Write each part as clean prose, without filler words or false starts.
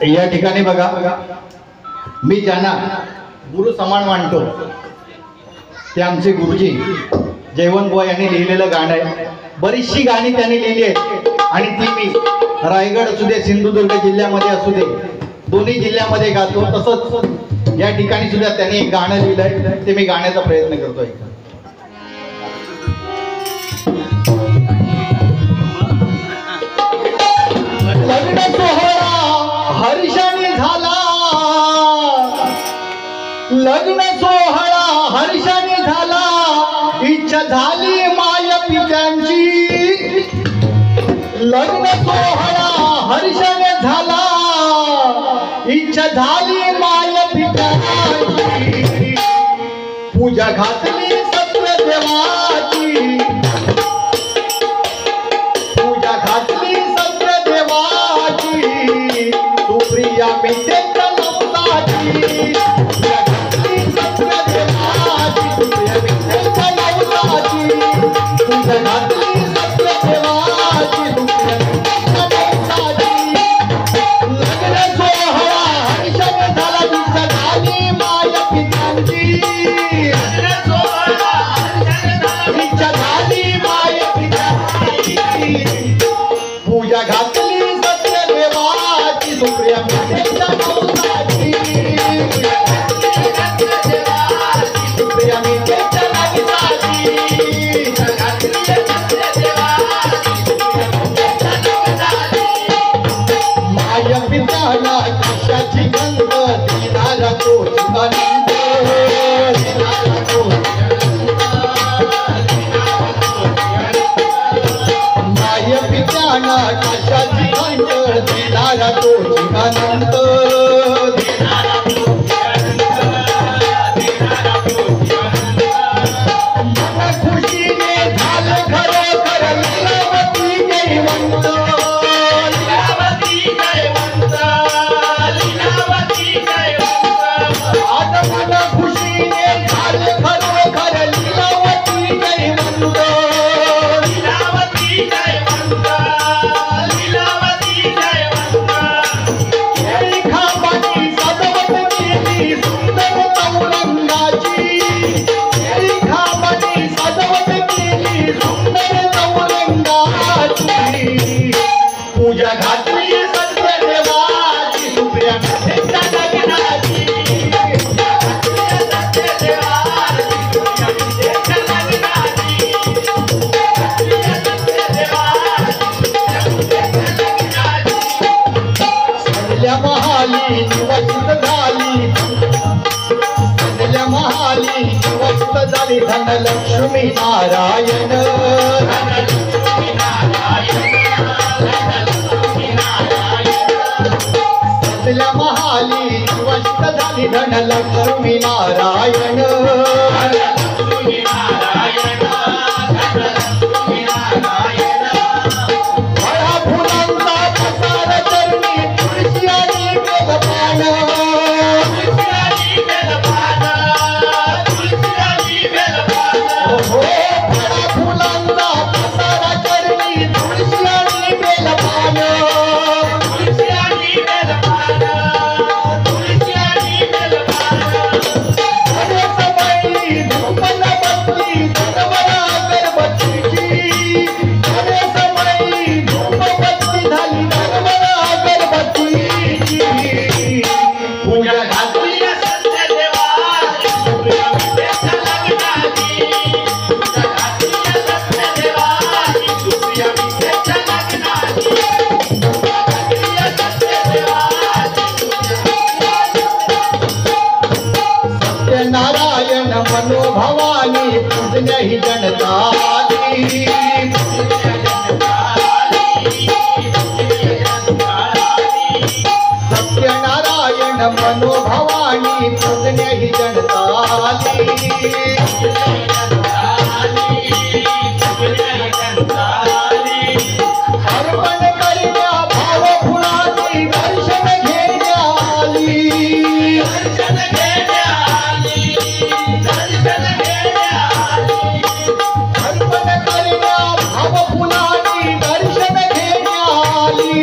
या ठिकाणी बघा, मी ज्यांना गुरु समान मानतो ते आमचे गुरुजी जयवंत बुवा यांनी लिहिलेलं गाणं आहे। बरीचशी गाणी त्यांनी लिहिली आहेत आणि ती मी रायगड असू दे, सिंधुदुर्ग जिल्ह्यामध्ये असू दे, दोन्ही जिल्ह्यामध्ये गातो। तसंच या ठिकाणी सुद्धा त्यांनी एक गाणं लिहिलंय, ते मी गाण्याचा प्रयत्न करतोय। लग्न सोहळा हर्षाने झाला, लग्न सोहळा हर्षाने झाला, इच्छा झाली माय पित्यांची। लग्न सोहळा हर्षाने झाला, इच्छा झाली माय पित्यांची। पूजा घातली सत्यदेवाची, पूजा घातली सत्यदेवाची, सुप्रिया मितेच्या नवसाची। पूजा घातली सत्यदेवाची, सुप्रिया मितेच्या नवसाची, पूजा घातली सत्यदेवाची, सुप्रिया मितेच्या नवसाची। लग्न सोहळा हर्षाने झाला, इच्छा झाली माय पित्यांची। लग्न सोहळा हर्षाने झाला, इच्छा झाली माय पित्यांची। पूजा घातली सत्यदेवाची, सुप्रिया मितेच्या नवसाची, सुप्रिया मितेच्या नवसाची। माय पित्याला कशाची गंध, दिनाला तोच आनंद, दिनाला तोच माय पित्याला कशाची गंध, दिनाला तोच आनंद, दिनाला तोच मन खुशीने झालं खरोखर लीलावती जयवंत, लीलावती जयवंत, लीलावती जयवंत। आज मन खुशीने झालं खरोखर लीलावती जयवंत, लीलावती जयवंत, लीलावती जयवंत। केळी खांबाची सजवट केली सुंदर चौरंगाची, केळी खांबाची सजवट केली सुंदर चौरंगाची। पूजा घातली सत्यदेवाची, सुप्रिया मितेच्या लग्नाची। पूजा घातली सत्यदेवाची, सुप्रिया मितेच्या लग्नाची। पूजा घातली सत्यदेवाची, सुप्रिया मितेच्या लग्नाची। सजल्या महाली निवसित झाली, सजल्या महाली निवसित झाली, धनलक्ष्मी नारायण, धनलक्ष्मी नारायण, धनलक्ष्मी नारायण। सजल्या महाली निवसित झाली, धनलक्ष्मी नारायण, धनलक्ष्मी नारायण, धनलक्ष्मी नारायण। फळा फुलांचा पसार चरणी, तुळशी आणि बेलपान, तुळशी आणि बेलपान, तुळशी आणि बेलपान। हो फळा फुलांचा पसार चरणी, तुळशी आणि बेलपान, तुळशी आणि बेलपान, तुळशी आणि बेलपान। गणेश बैली धूपन बसली, धनवरा अगरबत्तीची, गणेश बैली धूप बसली झाली, धनवरा अगरबत्तीची। पूजा घातली सत्यदेवाची, सुप्रिया मितेच्या लग्नाची। पूजा घातली सत्यदेवाची, सुप्रिया मितेच्या लग्नाची। पूजा घातली सत्यदेवाची, सत्यनारायण मनोभवानी, पूजन्य ही जनताली, पूजन्य जनताली, पूजन्य जनताली। सत्यनारायण मनोभवानी, पूजन्य ही जनताली, पूजन्य जनताली, पूजन्य जनताली। अर्पण करण्या भाव फुलाची, दर्शन घेण्या आली, दर्शन घेण्या आली, दर्शन घेण्या आली। अर्पण करण्या भाव फुलाची, दर्शन घेण्या आली,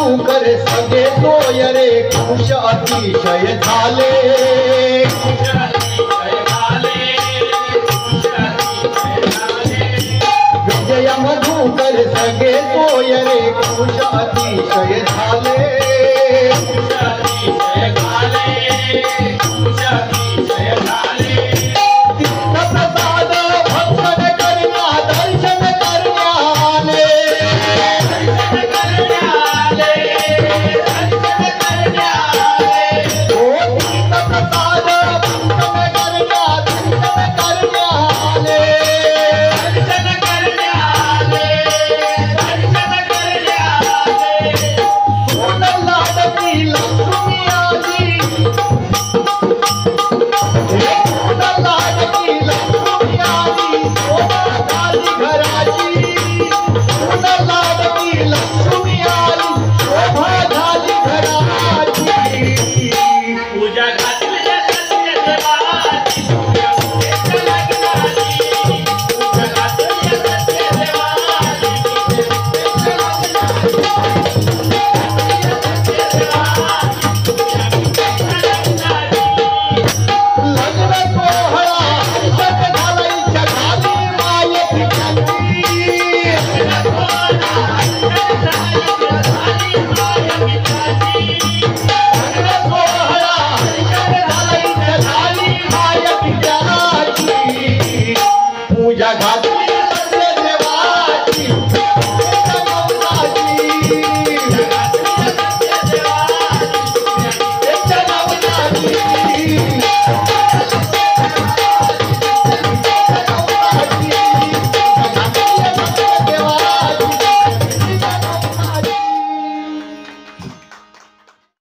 मधुकर सगळे सोय रे खुश अतिशय झाले विजय मधुकर सगळे सोय रे खुश अतिशय झाले